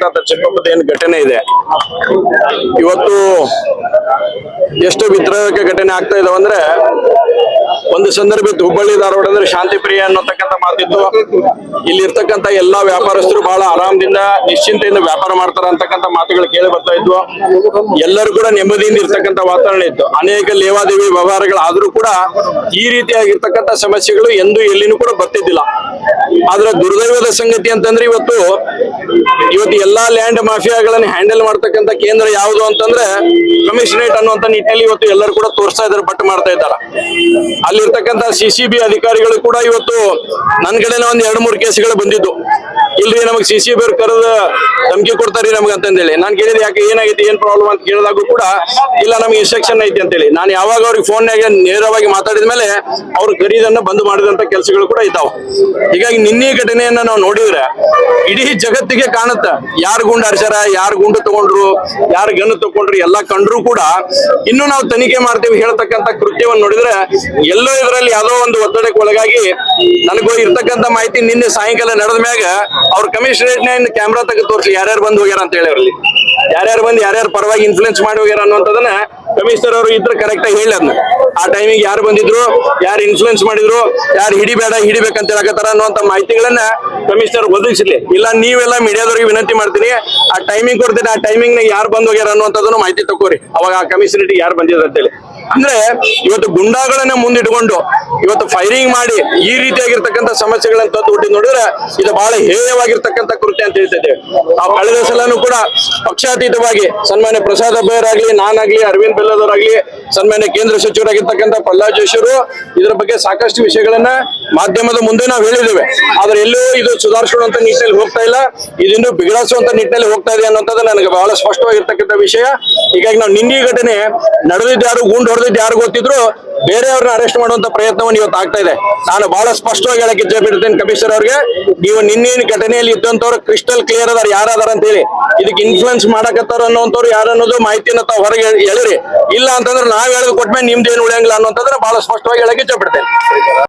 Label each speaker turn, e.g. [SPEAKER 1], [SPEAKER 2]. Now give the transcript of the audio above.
[SPEAKER 1] ಇರ್ತಕ್ಕಂಥ ಚಿಕ್ಕಪ್ಪದ ಏನ್ ಘಟನೆ ಇದೆ ಇವತ್ತು ಎಷ್ಟು ವಿದ್ರೋಹಕ್ಕೆ ಘಟನೆ ಆಗ್ತಾ ಇದಾವ ಅಂದ್ರೆ ಒಂದು ಸಂದರ್ಭ ಹುಬ್ಬಳ್ಳಿ ಧಾರವಾಡ ಅಂದ್ರೆ ಶಾಂತಿ ಪ್ರಿಯ ಅನ್ನತಕ್ಕಂಥ ಮಾತಿತ್ತು. ಇಲ್ಲಿ ಇರ್ತಕ್ಕಂಥ ಎಲ್ಲಾ ವ್ಯಾಪಾರಸ್ಥರು ಬಹಳ ಆರಾಮದಿಂದ ನಿಶ್ಚಿಂತೆಯಿಂದ ವ್ಯಾಪಾರ ಮಾಡ್ತಾರ ಅಂತಕ್ಕಂಥ ಮಾತುಗಳು ಕೇಳಿ ಬರ್ತಾ ಇದ್ವು. ಎಲ್ಲರೂ ಕೂಡ ನೆಮ್ಮದಿಯಿಂದ ಇರ್ತಕ್ಕಂಥ ವಾತಾವರಣ ಇತ್ತು. ಅನೇಕ ಲೇವಾದೇವಿ ವ್ಯವಹಾರಗಳಾದ್ರೂ ಕೂಡ ಈ ರೀತಿಯಾಗಿರ್ತಕ್ಕಂಥ ಸಮಸ್ಯೆಗಳು ಎಂದು ಎಲ್ಲಿನೂ ಕೂಡ ಬರ್ತಿದ್ದಿಲ್ಲ. ಆದ್ರೆ ದುರ್ದೈವದ ಸಂಗತಿ ಅಂತಂದ್ರೆ ಇವತ್ತು ಎಲ್ಲಾ ಲ್ಯಾಂಡ್ ಮಾಫಿಯಾಗಳನ್ನ ಹ್ಯಾಂಡಲ್ ಮಾಡ್ತಕ್ಕಂಥ ಕೇಂದ್ರ ಯಾವುದು ಅಂತಂದ್ರೆ ಕಮಿಷನರೇಟ್ ಅನ್ನುವಂತ ನಿಟ್ಟಿನಲ್ಲಿ ಇವತ್ತು ಎಲ್ಲರೂ ಕೂಡ ತೋರಿಸ್ತಾ ಇದ್ದಾರೆ, ಬಟ್ ಮಾಡ್ತಾ ಇದ್ದಾರೆ. ಅಲ್ಲಿರ್ತಕ್ಕಂಥ ಸಿಸಿಬಿ ಅಧಿಕಾರಿಗಳು ಕೂಡ ಇವತ್ತು ನನ್ನ ಕಡೆನೇ ಒಂದ್ 2-3 ಕೇಸ್ಗಳು ಬಂದಿದ್ದು. ಇಲ್ರಿ ನಮಗ್ ಸಿಸಿಬಿ ಅವ್ರು ಕರೆದ ಧಮಕಿ ಕೊಡ್ತಾರಿ ನಮ್ಗೆ ಅಂತಂದೇಳಿ ನಾನು ಕೇಳಿದೆ, ಯಾಕೆ ಏನಾಗೈತಿ ಏನ್ ಪ್ರಾಬ್ಲಮ್ ಅಂತ ಕೇಳಿದಾಗೂ ಕೂಡ ಇಲ್ಲ ನಮ್ಗೆ ಇನ್ಸ್ಟ್ರಕ್ಷನ್ ಐತಿ ಅಂತೇಳಿ ನಾನು ಯಾವಾಗ ಅವ್ರಿಗೆ ಫೋನ್ನಾಗ ನೇರವಾಗಿ ಮಾತಾಡಿದ ಮೇಲೆ ಅವ್ರು ಖರೀದನ್ನ ಬಂದ್ ಮಾಡಿದಂತ ಕೆಲಸಗಳು ಕೂಡ ಇದ್ದಾವೆ. ಹೀಗಾಗಿ ನಿನ್ನೆ ಘಟನೆಯನ್ನ ನಾವು ನೋಡಿದ್ರೆ ಇಡೀ ಜಗತ್ತಿಗೆ ಕಾಣುತ್ತ ಯಾರು ಗುಂಡು ಹರ್ಷಾರ, ಯಾರು ಗುಂಡು ತಗೊಂಡ್ರು, ಯಾರು ಗನ್ನು ತಗೊಂಡ್ರು ಎಲ್ಲ ಕಂಡ್ರು ಕೂಡ ಇನ್ನು ನಾವು ತನಿಖೆ ಮಾಡ್ತೀವಿ ಹೇಳ್ತಕ್ಕಂಥ ಕೃತ್ಯವನ್ನು ನೋಡಿದ್ರೆ ಎಲ್ಲೋ ಇದರಲ್ಲಿ ಯಾವ್ದೋ ಒಂದು ಒತ್ತಡಕ್ಕೆ ಒಳಗಾಗಿ ನನಗೂ ಇರ್ತಕ್ಕಂಥ ಮಾಹಿತಿ ನಿನ್ನೆ ಸಾಯಂಕಾಲ ನಡೆದ ಮ್ಯಾಗ ಅವ್ರ ಕಮಿಷನರೇಟ್ ನ ಕ್ಯಾಮ್ರಾ ತೆಗೆದು ತೋರಿಸಿ ಯಾರ್ಯಾರು ಬಂದು ಹೋಗ್ಯಾರ ಅಂತ ಹೇಳಿ ಅವ್ರಲ್ಲಿ ಯಾರ್ಯಾರು ಬಂದು ಯಾರ್ಯಾರು ಪರವಾಗಿ ಇನ್ಫ್ಲೂಯೆನ್ಸ್ ಮಾಡಿ ಹೋಗ್ಯಾರ ಅನ್ನುವಂಥದನ್ನ ಕಮಿಷನರ್ ಅವರು ಇದ್ರೆ ಕರೆಕ್ಟ್ ಆಗಿ ಹೇಳಿ ಅದನ್ನ ಆ ಟೈಮಿಗೆ ಯಾರು ಬಂದಿದ್ರು, ಯಾರು ಇನ್ಫ್ಲೂಯೆನ್ಸ್ ಮಾಡಿದ್ರು, ಯಾರು ಹಿಡಿಬೇಕಂತ ಹೇಳಕತ್ತಾರ ಅನ್ನುವಂತ ಮಾಹಿತಿಗಳನ್ನ ಕಮಿಷನರ್ ಒದಗಿಸಲಿ. ಇಲ್ಲ ನೀವೆಲ್ಲ ಮೀಡಿಯಾದವ್ರಿಗೆ ವಿನಂತಿ ಮಾಡ್ತೀನಿ, ಆ ಟೈಮಿಂಗ್ ಕೊಡ್ತೀನಿ, ಆ ಟೈಮಿಂಗ್ ನಾಗ ಯಾರು ಬಂದು ಹೋಗ್ಯಾರ ಅನ್ನುವಂಥದನ್ನು ಮಾಹಿತಿ ತಗೋರಿ, ಅವಾಗ ಆ ಕಮಿಷನರೇಟ್ ಯಾರು ಬಂದಿದ್ರು ಅಂತೇಳಿ. ಅಂದ್ರೆ ಇವತ್ತು ಗುಂಡಾಗಳನ್ನ ಮುಂದಿಟ್ಕೊಂಡು ಇವತ್ತು ಫೈರಿಂಗ್ ಮಾಡಿ ಈ ರೀತಿಯಾಗಿರ್ತಕ್ಕಂಥ ಸಮಸ್ಯೆಗಳನ್ನ ತಂದು ನೋಡಿದ್ರೆ ಇದು ಬಹಳ ಹೇಯವಾಗಿರ್ತಕ್ಕಂಥ ಕೃತ್ಯ ಅಂತ ಹೇಳ್ತಿದ್ದೇವೆ. ನಾವು ಕಳೆದ ಸಲನೂ ಕೂಡ ಪಕ್ಷಾತೀತವಾಗಿ ಸನ್ಮಾನ್ಯ ಪ್ರಸಾದ್ ಅಬ್ಬಯ್ಯರಾಗ್ಲಿ, ನಾನಾಗ್ಲಿ, ಅರವಿಂದ್ ಬೆಲ್ಲದವರಾಗ್ಲಿ, ಸನ್ಮಾನ್ಯ ಕೇಂದ್ರ ಸಚಿವರಾಗಿರ್ತಕ್ಕಂಥ ಪ್ರಹ್ಲಾದ್ ಜೋಶಿ ಅವರು ಇದರ ಬಗ್ಗೆ ಸಾಕಷ್ಟು ವಿಷಯಗಳನ್ನ ಮಾಧ್ಯಮದ ಮುಂದೆ ನಾವು ಹೇಳಿದ್ದೇವೆ. ಆದ್ರೆ ಎಲ್ಲೂ ಇದು ಸುಧಾರಿಸುವಂತ ನಿಟ್ಟಿನಲ್ಲಿ ಹೋಗ್ತಾ ಇಲ್ಲ, ಇದನ್ನು ಬಿಗಡಿಸುವಂತ ನಿಟ್ಟಿನಲ್ಲಿ ಹೋಗ್ತಾ ಇದೆ ಅನ್ನೋಂಥದ್ದು ನನಗೆ ಬಹಳ ಸ್ಪಷ್ಟವಾಗಿರ್ತಕ್ಕಂಥ ವಿಷಯ. ಹೀಗಾಗಿ ನಾವು ನಿನ್ನೆ ಘಟನೆ ನಡೆದಿದ್ದು ಯಾರು, ಗುಂಡು ಹೊಡೆದಿದ್ದು ಯಾರು ಗೊತ್ತಿದ್ರು ಬೇರೆಯವ್ರನ್ನ ಅರೆಸ್ಟ್ ಮಾಡುವಂತ ಪ್ರಯತ್ನವನ್ನು ಇವತ್ತು ಆಗ್ತಾ ಇದೆ. ನಾನು ಬಹಳ ಸ್ಪಷ್ಟವಾಗಿ ಹೇಳಕ್ಕೆ ಇಚ್ಛೆ ಬಿಡ್ತೇನೆ ಕಮಿಷನರ್ ಅವ್ರಿಗೆ, ನೀವು ನಿನ್ನೇನು ಘಟನೆಯಲ್ಲಿ ಇದ್ದಂತವ್ರು ಕ್ರಿಸ್ಟಲ್ ಕ್ಲಿಯರ್ ಅದಾರ ಯಾರದಾರ ಅಂತ ಹೇಳಿ, ಇದಕ್ಕೆ ಇನ್ಫ್ಲೂಯೆನ್ಸ್ ಮಾಡಕತ್ತಾರ ಅನ್ನೋಂಥವ್ರು ಯಾರು ಅನ್ನೋದು ಮಾಹಿತಿಯನ್ನ ತಾವು ಹೊರಗೆ ಹೇಳಿರಿ. ಇಲ್ಲ ಅಂತಂದ್ರೆ ನಾವ್ ಹೇಳೋದು ಕೊಟ್ಮೇಲೆ ನಿಮ್ದೇನು ಉಳಿಯಂಗಿಲ್ಲ ಅನ್ನೋಂಥದ್ರೆ ಬಹಳ ಸ್ಪಷ್ಟವಾಗಿ ಹೇಳಕ್ಕೆ ಇಚ್ಛೆ ಬಿಡ್ತೇನೆ.